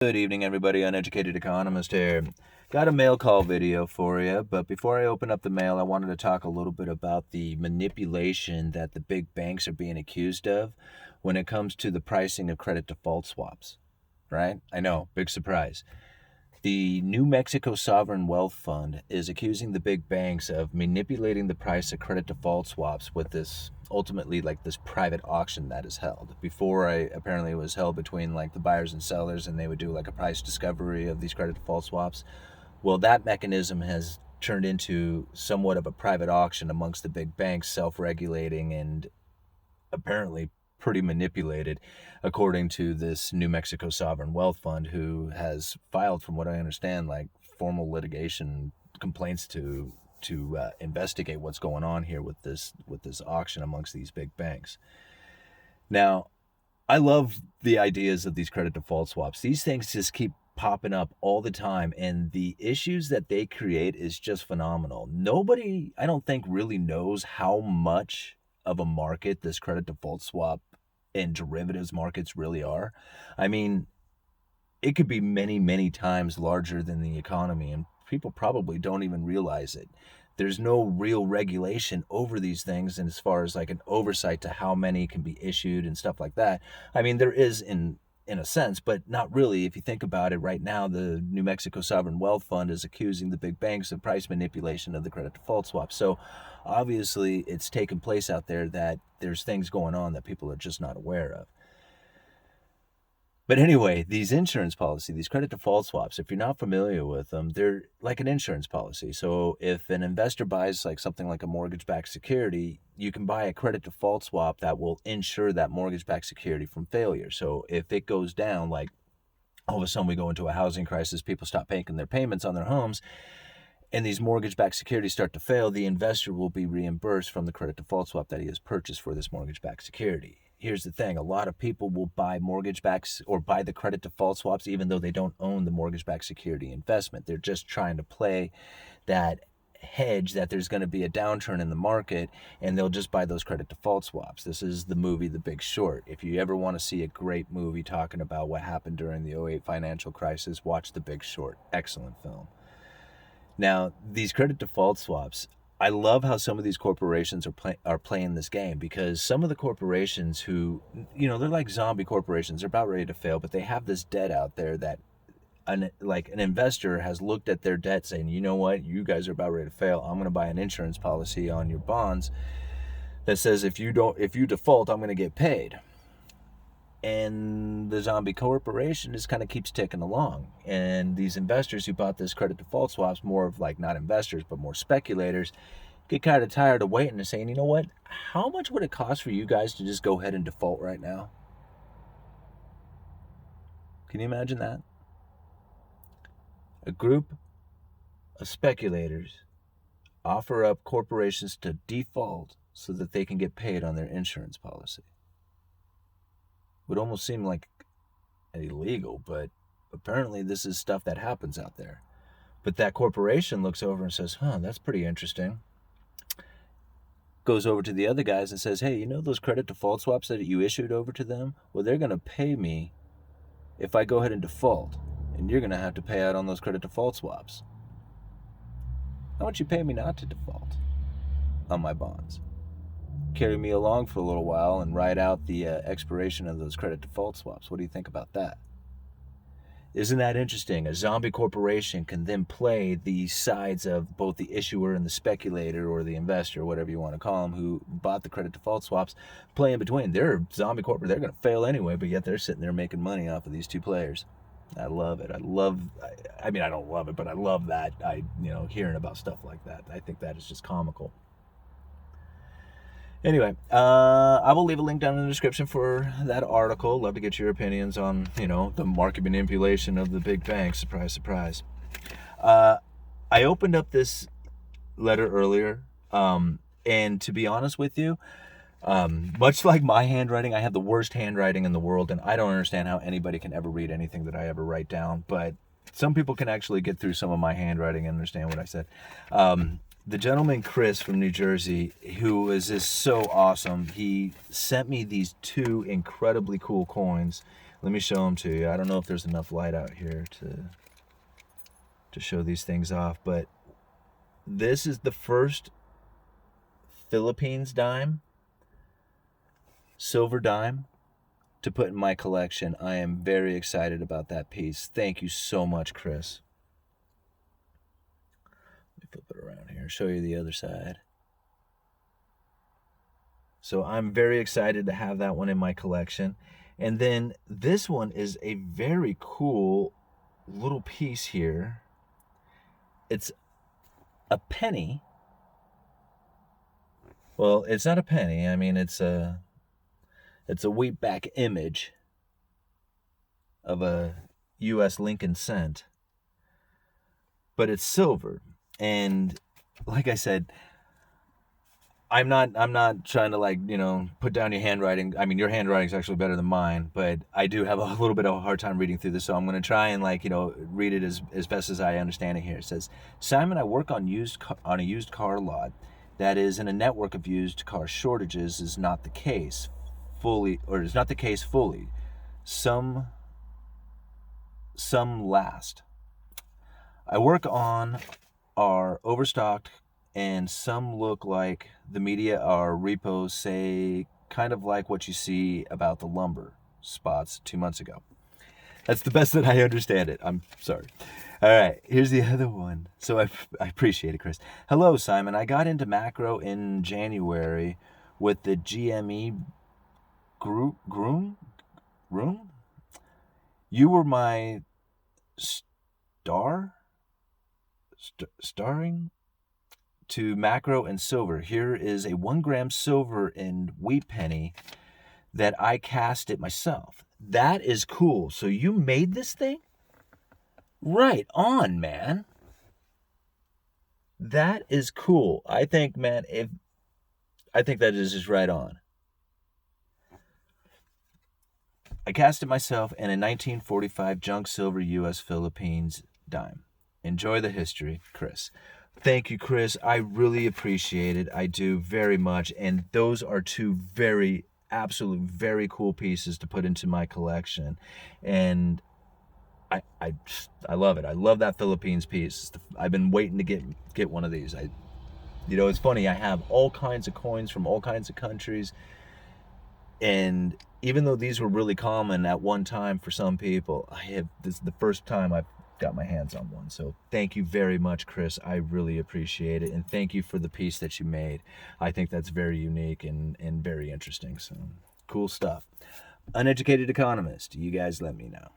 Good evening, everybody. Uneducated Economist here. Got a mail call video for you, but before I open up the mail, I wanted to talk a little bit about the manipulation that the big banks are being accused of when it comes to the pricing of credit default swaps, right? I know, big surprise. The New Mexico Sovereign Wealth Fund is accusing the big banks of manipulating the price of credit default swaps with this ultimately like this private auction that is held. Before, apparently it was held between like the buyers and sellers, and they would do like a price discovery of these credit default swaps. Well, that mechanism has turned into somewhat of a private auction amongst the big banks, self-regulating and apparently pretty manipulated, according to this New Mexico Sovereign Wealth Fund, who has filed, from what I understand, like formal litigation complaints to investigate what's going on here with this auction amongst these big banks. Now, I love the ideas of these credit default swaps. These things just keep popping up all the time, and the issues that they create is just phenomenal. Nobody, I don't think, really knows how much of a market this credit default swap and derivatives markets really are. I mean, it could be many, many times larger than the economy, and people probably don't even realize it. There's no real regulation over these things, and as far as like an oversight to how many can be issued and stuff like that. I mean, there is in a sense, but not really. If you think about it, right now, the New Mexico Sovereign Wealth Fund is accusing the big banks of price manipulation of the credit default swap. So obviously it's taken place out there that there's things going on that people are just not aware of. But anyway, these insurance policy, these credit default swaps, if you're not familiar with them, they're like an insurance policy. So if an investor buys like something like a mortgage-backed security, you can buy a credit default swap that will insure that mortgage-backed security from failure. So if it goes down, like all of a sudden we go into a housing crisis, people stop paying their payments on their homes, and these mortgage-backed securities start to fail, the investor will be reimbursed from the credit default swap that he has purchased for this mortgage-backed security. Here's the thing. A lot of people will buy mortgage-backs or buy the credit default swaps even though they don't own the mortgage-backed security investment. They're just trying to play that hedge that there's going to be a downturn in the market, and they'll just buy those credit default swaps. This is the movie The Big Short. If you ever want to see a great movie talking about what happened during the 2008 financial crisis, watch The Big Short. Excellent film. Now, these credit default swaps, I love how some of these corporations are playing this game, because some of the corporations who, they're like zombie corporations. They're about ready to fail, but they have this debt out there that an investor has looked at their debt saying, you know what, you guys are about ready to fail. I'm going to buy an insurance policy on your bonds that says if you default, I'm going to get paid. And the zombie corporation just kind of keeps ticking along. And these investors who bought this credit default swaps, more of like not investors, but more speculators, get kind of tired of waiting and saying, you know what, how much would it cost for you guys to just go ahead and default right now? Can you imagine that? A group of speculators offer up corporations to default so that they can get paid on their insurance policy. Would almost seem like illegal, but apparently this is stuff that happens out there. But that corporation looks over and says, that's pretty interesting. Goes over to the other guys and says, hey, you know those credit default swaps that you issued over to them? Well, they're going to pay me if I go ahead and default, and you're going to have to pay out on those credit default swaps. How much you pay me not to default on my bonds? Carry me along for a little while and ride out the expiration of those credit default swaps. What do you think about that? Isn't that interesting? A zombie corporation can then play the sides of both the issuer and the speculator, or the investor, whatever you want to call them, who bought the credit default swaps, play in between. They're a zombie corporate. They're going to fail anyway, but yet they're sitting there making money off of these two players. I love it. I mean, I don't love it, but I love that. Hearing about stuff like that. I think that is just comical. Anyway, I will leave a link down in the description for that article. Love to get your opinions on, the market manipulation of the big banks. Surprise, surprise. I opened up this letter earlier, and to be honest with you, much like my handwriting, I have the worst handwriting in the world, and I don't understand how anybody can ever read anything that I ever write down, but some people can actually get through some of my handwriting and understand what I said. The gentleman, Chris from New Jersey, who is just so awesome, he sent me these two incredibly cool coins Let me show them to you. I don't know if there's enough light out here to show these things off, but this is the first Philippines dime, silver dime, to put in my collection. I am very excited about that piece. Thank you so much, Chris. Let me flip it around here, show you the other side. So I'm very excited to have that one in my collection. And then this one is a very cool little piece here. It's a penny. Well, it's not a penny. I mean, it's a wheatback image of a U.S. Lincoln cent, but it's silver. And like I said, I'm not trying to, like, put down your handwriting. I mean, your handwriting is actually better than mine, but I do have a little bit of a hard time reading through this, so I'm going to try and, read it as best as I understand it here. It says, Simon, I work on a used car lot that is in a network of used car shortages is not the case fully. Some last. I work on are overstocked, and some look like the media are repos, say, kind of like what you see about the lumber spots 2 months ago. That's the best that I understand it. I'm sorry. All right, here's the other one. So I appreciate it, Chris. Hello, Simon. I got into macro in January with the GME room. You were my starring to macro and silver. Here is a 1 gram silver and wheat penny that I cast it myself. That is cool. So you made this thing? Right on, man. That is cool. I think, man, I think that is just right on. I cast it myself in a 1945 junk silver U.S. Philippines dime. Enjoy the history, Chris. Thank you, Chris. I really appreciate it. I do very much. And those are two very cool pieces to put into my collection. And I love it. I love that Philippines piece. I've been waiting to get one of these. It's funny. I have all kinds of coins from all kinds of countries. And even though these were really common at one time for some people, this is the first time I've got my hands on one. So thank you very much, Chris. I really appreciate it. And thank you for the piece that you made. I think that's very unique and very interesting. So cool stuff. Uneducated Economist, you guys let me know.